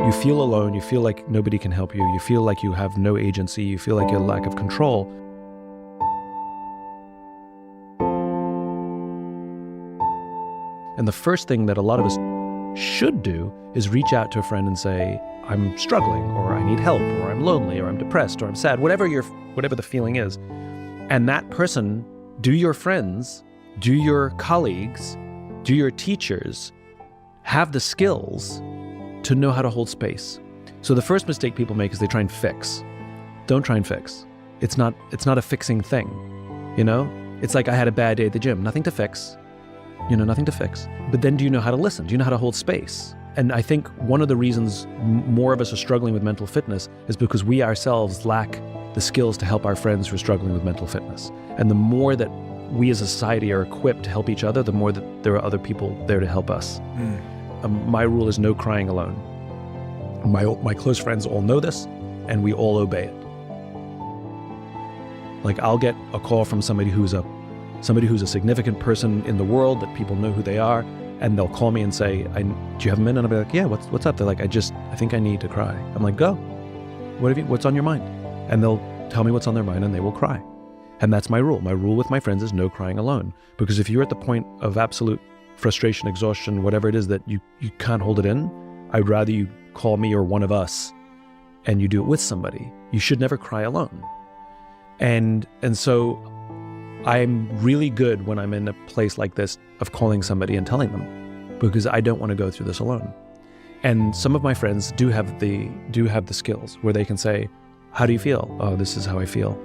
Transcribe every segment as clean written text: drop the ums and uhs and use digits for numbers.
You feel alone, you feel like nobody can help you, you feel like you have no agency, you feel like you have a lack of control. And the first thing that a lot of us should do is reach out to a friend and say, I'm struggling, or I need help, or I'm lonely, or I'm depressed, or I'm sad, whatever the feeling is. And that person, do your friends, do your colleagues, do your teachers have the skills to know how to hold space? So the first mistake people make is they try and fix. Don't try and fix. It's not a fixing thing, you know? It's like I had a bad day at the gym, nothing to fix. Nothing to fix. But then do you know how to listen? Do you know how to hold space? And I think one of the reasons more of us are struggling with mental fitness is because we ourselves lack the skills to help our friends who are struggling with mental fitness. And the more that we as a society are equipped to help each other, the more that there are other people there to help us. My rule is no crying alone. My close friends all know this, and we all obey it. Like, I'll get a call from somebody who's a significant person in the world that people know who they are, and they'll call me and say, do you have a minute? And I'll be like, yeah, what's up? They're like, I think I need to cry. I'm like, go. What's on your mind? And they'll tell me what's on their mind, and they will cry. And that's my rule. My rule with my friends is no crying alone. Because if you're at the point of absolute frustration, exhaustion, whatever it is that you can't hold it in, I'd rather you call me or one of us and you do it with somebody. You should never cry alone. And so I'm really good when I'm in a place like this of calling somebody and telling them, because I don't want to go through this alone. And some of my friends do have the skills where they can say, how do you feel? Oh, this is how I feel.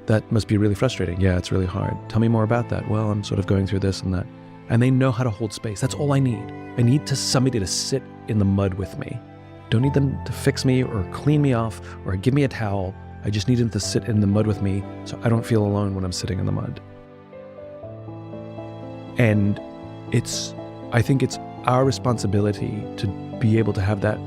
That must be really frustrating. Yeah, it's really hard. Tell me more about that. Well, I'm sort of going through this and that. And they know how to hold space. That's all I need. I need somebody to sit in the mud with me. Don't need them to fix me or clean me off or give me a towel. I just need them to sit in the mud with me so I don't feel alone when I'm sitting in the mud. And I think it's our responsibility to be able to have that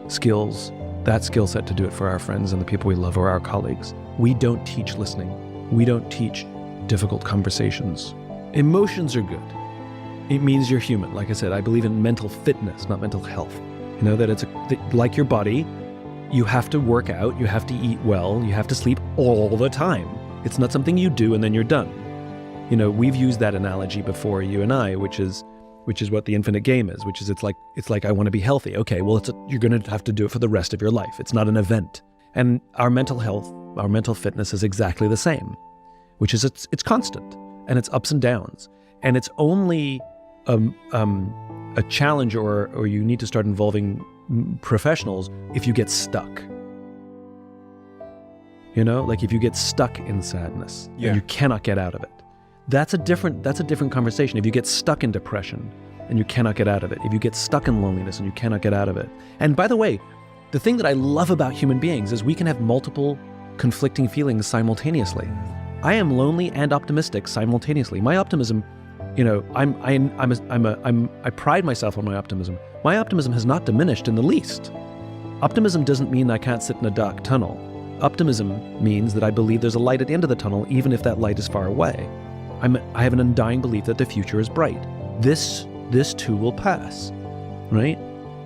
skill set to do it for our friends and the people we love or our colleagues. We don't teach listening. We don't teach difficult conversations. Emotions are good. It means you're human. Like I said, I believe in mental fitness, not mental health. That like your body, you have to work out, you have to eat well, you have to sleep all the time. It's not something you do and then you're done. We've used that analogy before, you and I, which is what the infinite game is, which is it's like I want to be healthy. Okay, well, you're going to have to do it for the rest of your life. It's not an event. And our mental health, our mental fitness is exactly the same, which is it's constant and it's ups and downs. And it's only a challenge or you need to start involving professionals if you get stuck. Like if you get stuck in sadness and you cannot get out of it. That's a different conversation. If you get stuck in depression and you cannot get out of it, if you get stuck in loneliness and you cannot get out of it. And by the way, the thing that I love about human beings is we can have multiple conflicting feelings simultaneously. I am lonely and optimistic simultaneously. My optimism, I pride myself on my optimism. My optimism has not diminished in the least. Optimism doesn't mean I can't sit in a dark tunnel. Optimism means that I believe there's a light at the end of the tunnel, even if that light is far away. I have an undying belief that the future is bright. This too will pass, right?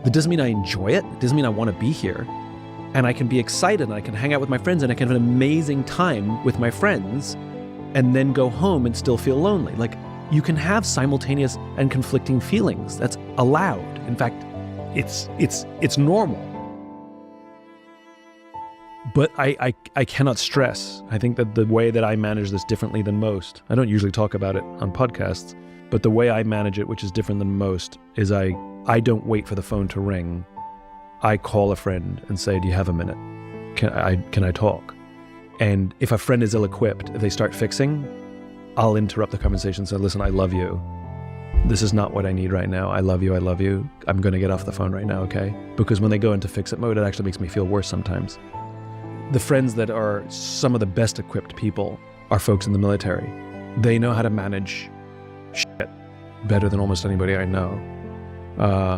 That doesn't mean I enjoy it. It doesn't mean I want to be here. And I can be excited and I can hang out with my friends and I can have an amazing time with my friends and then go home and still feel lonely. Like, you can have simultaneous and conflicting feelings. That's allowed. In fact, it's normal. But I cannot stress. I think that the way that I manage this differently than most, I don't usually talk about it on podcasts, but the way I manage it, which is different than most, is I don't wait for the phone to ring. I call a friend and say, do you have a minute? Can I talk? And if a friend is ill-equipped, if they start fixing, I'll interrupt the conversation and say, listen, I love you. This is not what I need right now. I love you. I'm going to get off the phone right now, okay? Because when they go into fix-it mode, it actually makes me feel worse sometimes. The friends that are some of the best equipped people are folks in the military. They know how to manage shit better than almost anybody I know.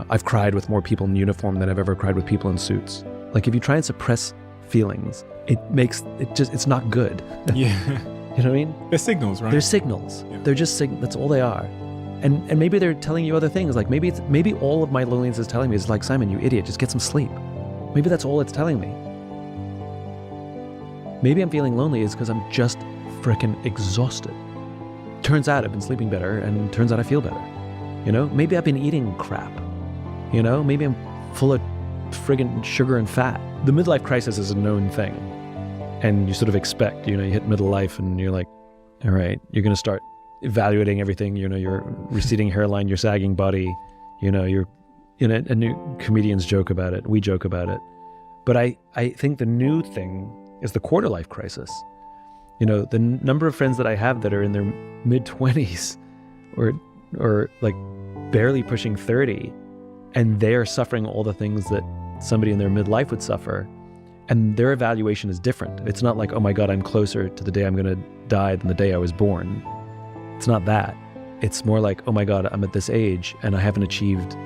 I've cried with more people in uniform than I've ever cried with people in suits. Like, if you try and suppress feelings, it's not good. Yeah. You know what I mean? They're signals, right? They're signals. Yeah. They're just that's all they are. And maybe they're telling you other things. Like maybe all of my loneliness is telling me is like, Simon, you idiot, just get some sleep. Maybe that's all it's telling me. Maybe I'm feeling lonely is because I'm just freaking exhausted. Turns out I've been sleeping better, and turns out I feel better. Maybe I've been eating crap. Maybe I'm full of friggin' sugar and fat. The midlife crisis is a known thing. And you sort of expect, you hit middle life and you're like, all right, you're going to start evaluating everything, your receding hairline, your sagging body, and new comedians joke about it. We joke about it. But I think the new thing is the quarter life crisis. The number of friends that I have that are in their mid-20s or like barely pushing 30, and they're suffering all the things that somebody in their midlife would suffer. And their evaluation is different. It's not like, oh my God, I'm closer to the day I'm going to die than the day I was born. It's not that. It's more like, oh my God, I'm at this age and I haven't achieved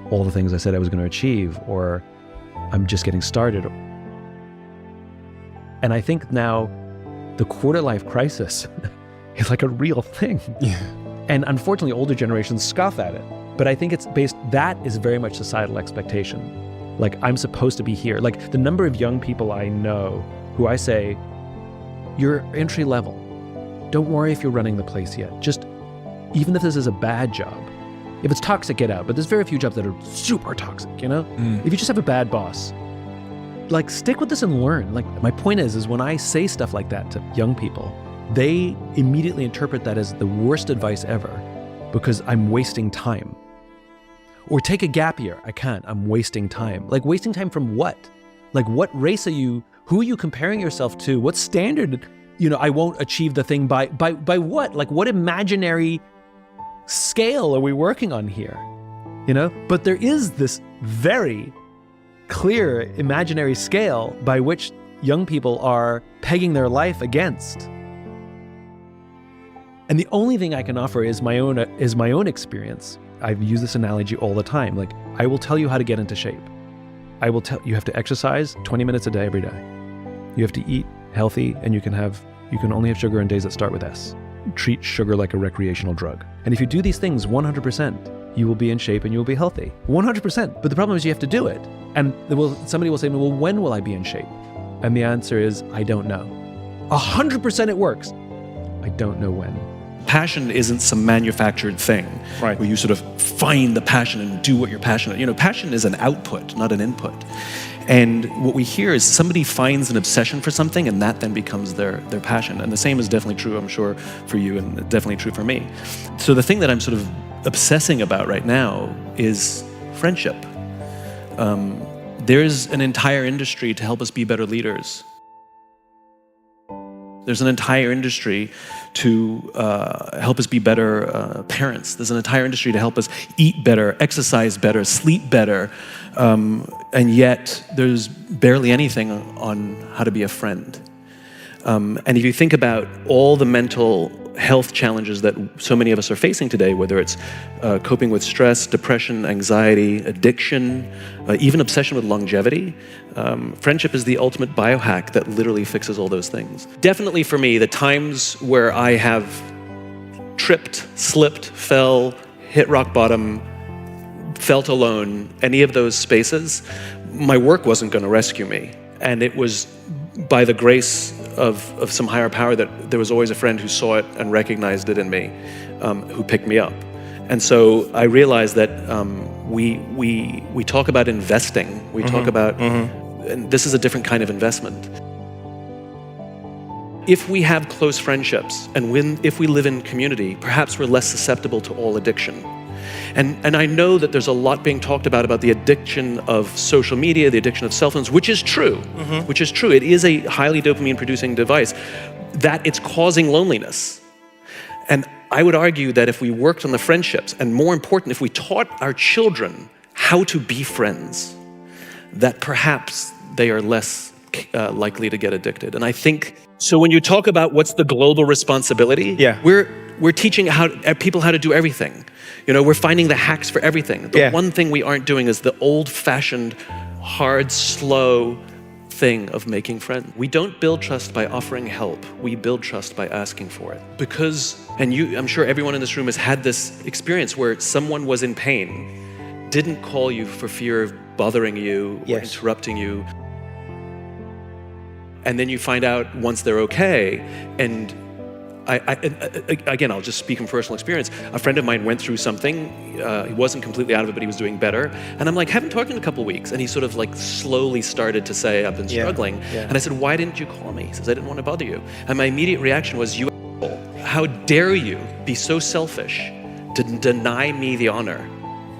all the things I said I was going to achieve, or I'm just getting started. And I think now the quarter life crisis is like a real thing. Yeah. And unfortunately, older generations scoff at it. But I think that is very much societal expectation. Like, I'm supposed to be here. Like, the number of young people I know who I say, you're entry level. Don't worry if you're running the place yet. Just, even if this is a bad job, if it's toxic, get out. But there's very few jobs that are super toxic, If you just have a bad boss, like, stick with this and learn. Like, my point is when I say stuff like that to young people, they immediately interpret that as the worst advice ever because I'm wasting time. Or take a gap year. I can't. I'm wasting time. Like, wasting time from what? Like, what race are you? Who are you comparing yourself to? What standard? I won't achieve the thing by what? Like, what imaginary scale are we working on here? But there is this very clear imaginary scale by which young people are pegging their life against. And the only thing I can offer is my own experience. I've used this analogy all the time. Like, I will tell you how to get into shape. I will tell you have to exercise 20 minutes a day every day. You have to eat healthy, and you can only have sugar on days that start with S. Treat sugar like a recreational drug. And if you do these things 100%, you will be in shape and you will be healthy. 100%. But the problem is you have to do it. And somebody will say, well, when will I be in shape? And the answer is, I don't know. 100% it works. I don't know when. Passion isn't some manufactured thing, right, where you sort of find the passion and do what you're passionate. Passion is an output, not an input. And what we hear is somebody finds an obsession for something, and that then becomes their passion. And the same is definitely true, I'm sure, for you, and definitely true for me. So the thing that I'm sort of obsessing about right now is friendship. There's an entire industry to help us be better leaders. There's an entire industry to help us be better parents. There's an entire industry to help us eat better, exercise better, sleep better. And yet there's barely anything on how to be a friend. And if you think about all the mental health challenges that so many of us are facing today, whether it's coping with stress, depression, anxiety, addiction, even obsession with longevity, friendship is the ultimate biohack that literally fixes all those things. Definitely for me, the times where I have tripped, slipped, fell, hit rock bottom, felt alone, any of those spaces, my work wasn't going to rescue me. And it was by the grace of some higher power that there was always a friend who saw it and recognized it in me, who picked me up. And so I realized that we talk about investing. We talk about, and this is a different kind of investment. If we have close friendships and if we live in community, perhaps we're less susceptible to all addiction. And I know that there's a lot being talked about the addiction of social media, the addiction of cell phones, which is true, which is true. It is a highly dopamine-producing device, that it's causing loneliness. And I would argue that if we worked on the friendships, and more important, if we taught our children how to be friends, that perhaps they are less likely to get addicted. And I think, so when you talk about what's the global responsibility, we're teaching people how to do everything. We're finding the hacks for everything. The one thing we aren't doing is the old-fashioned, hard, slow, thing of making friends. We don't build trust by offering help. We build trust by asking for it. Because, and I'm sure everyone in this room has had this experience where someone was in pain, didn't call you for fear of bothering you or interrupting you. And then you find out once they're okay, and again, I'll just speak from personal experience. A friend of mine went through something. He wasn't completely out of it, but he was doing better. And I'm like, haven't talked in a couple of weeks. And he sort of like slowly started to say, I've been struggling. And I said, why didn't you call me? He says, I didn't want to bother you. And my immediate reaction was, you asshole. How dare you be so selfish to deny me the honor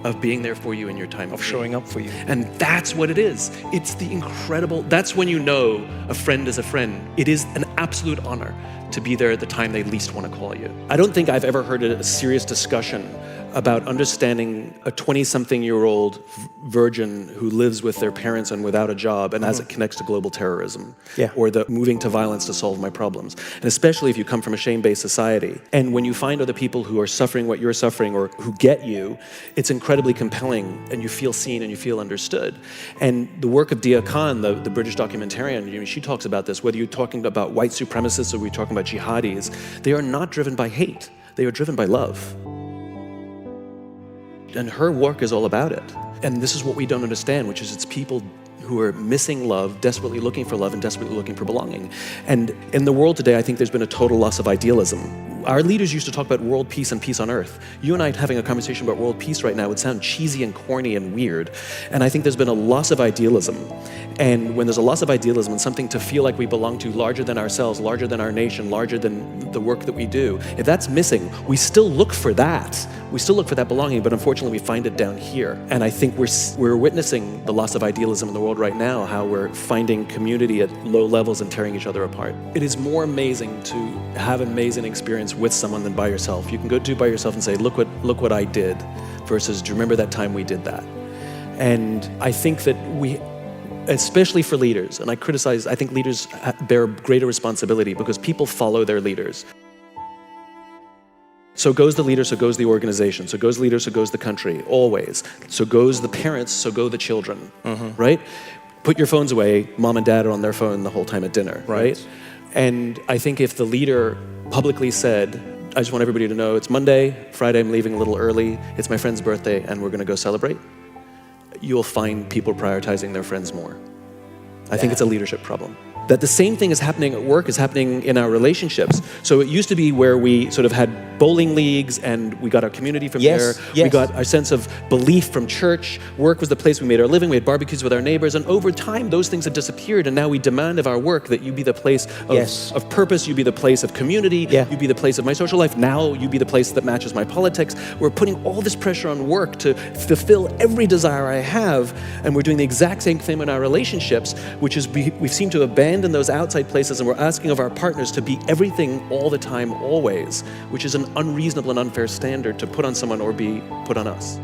of being there for you in your time of showing up for you. And that's what it is. It's the incredible, that's when you know a friend is a friend. It is an absolute honor to be there at the time they least want to call you. I don't think I've ever heard a serious discussion about understanding a 20-something-year-old virgin who lives with their parents and without a job, and as it connects to global terrorism, or the moving to violence to solve my problems. And especially if you come from a shame-based society. And when you find other people who are suffering what you're suffering or who get you, it's incredibly compelling, and you feel seen and you feel understood. And the work of Dia Khan, the British documentarian, she talks about this, whether you're talking about white supremacists or we're talking about jihadis, they are not driven by hate, they are driven by love. And her work is all about it. And this is what we don't understand, which is it's people who are missing love, desperately looking for love, and desperately looking for belonging. And in the world today, I think there's been a total loss of idealism. Our leaders used to talk about world peace and peace on earth. You and I having a conversation about world peace right now would sound cheesy and corny and weird. And I think there's been a loss of idealism. And when there's a loss of idealism and something to feel like we belong to larger than ourselves, larger than our nation, larger than the work that we do, if that's missing, we still look for that. We still look for that belonging, but unfortunately we find it down here. And I think we're witnessing the loss of idealism in the world right now, how we're finding community at low levels and tearing each other apart. It is more amazing to have an amazing experience with someone than by yourself. You can go do by yourself and say, look what I did, versus do you remember that time we did that? And I think that we, especially for leaders, and I think leaders bear greater responsibility because people follow their leaders. So goes the leader, so goes the organization. So goes the leader, so goes the country, always. So goes the parents, so go the children, right? Put your phones away, mom and dad are on their phone the whole time at dinner, right? And I think if the leader publicly said, I just want everybody to know it's Monday, Friday I'm leaving a little early, it's my friend's birthday and we're gonna go celebrate, you'll find people prioritizing their friends more. I think it's a leadership problem. That the same thing is happening at work is happening in our relationships. So it used to be where we sort of had bowling leagues and we got our community from there. We got our sense of belief from church. Work was the place we made our living. We had barbecues with our neighbors. And over time, those things have disappeared. And now we demand of our work that you be the place of purpose. You be the place of community. You be the place of my social life. Now you be the place that matches my politics. We're putting all this pressure on work to fulfill every desire I have. And we're doing the exact same thing in our relationships, which is we seem to abandon those outside places, and we're asking of our partners to be everything all the time, always, which is an unreasonable and unfair standard to put on someone or be put on us.